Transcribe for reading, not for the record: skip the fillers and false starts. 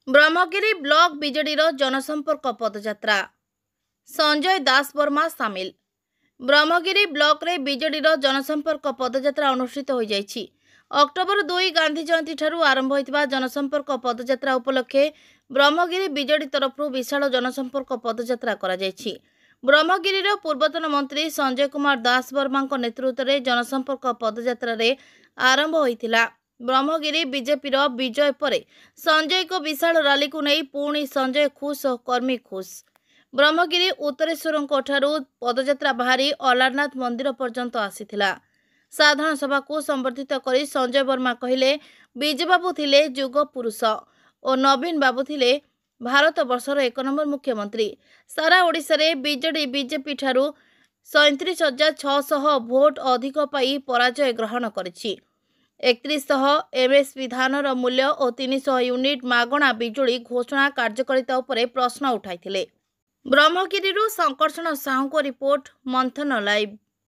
Brahmagiri block BJD जनसंपर्क पदयात्रा संजय दास वर्मा सामिल। Brahmagiri block रे बीजेडी जनसंपर्क पदयात्रा अनुष्ठित हो जाइछि। अक्टोबर 2 गांधी जयंती ठारू आरंभ होइतिबा जनसंपर्क पदयात्रा उपलक्षे ब्रह्मगिरी बीजेडी तरफ विशाल जनसंपर्क पदयात्रा करा जाइछि। ब्रह्मगिरीर पूर्वतन मंत्री संजय कुमार दास वर्मा नेतृत्व में जनसंपर्क पदयात्रा रे आरंभ होइतिला। ब्रह्मगिरी बीजेपी विजय पर संजय को विशाल रैली को नहीं पुणी संजय खुश और कर्मी खुश। ब्रह्मगिरी उत्तरेश्वर ठारू पदयात्रा बाहरी अलारनाथ मंदिर पर्यंत आसीथिला। साधारण सभा को संबर्धित करी संजय वर्मा कहले विजय बाबू थिले युग पुरुष और नवीन बाबू थिले भारत वर्षर 1 नंबर मुख्यमंत्री। सारा ओडिशा रे बीजेडी बीजेपी ठारू 37,600 भोट अधिक पाई पराजय ग्रहण करिछि। 3100 एमएसपी धानर मूल्य और 300 यूनिट मागणा बिजुली घोषणा कार्यकारिता उपरे प्रश्न उठाइथिले। ब्रह्मगिरी संकर्षण साहू को रिपोर्ट, मंथन लाइव।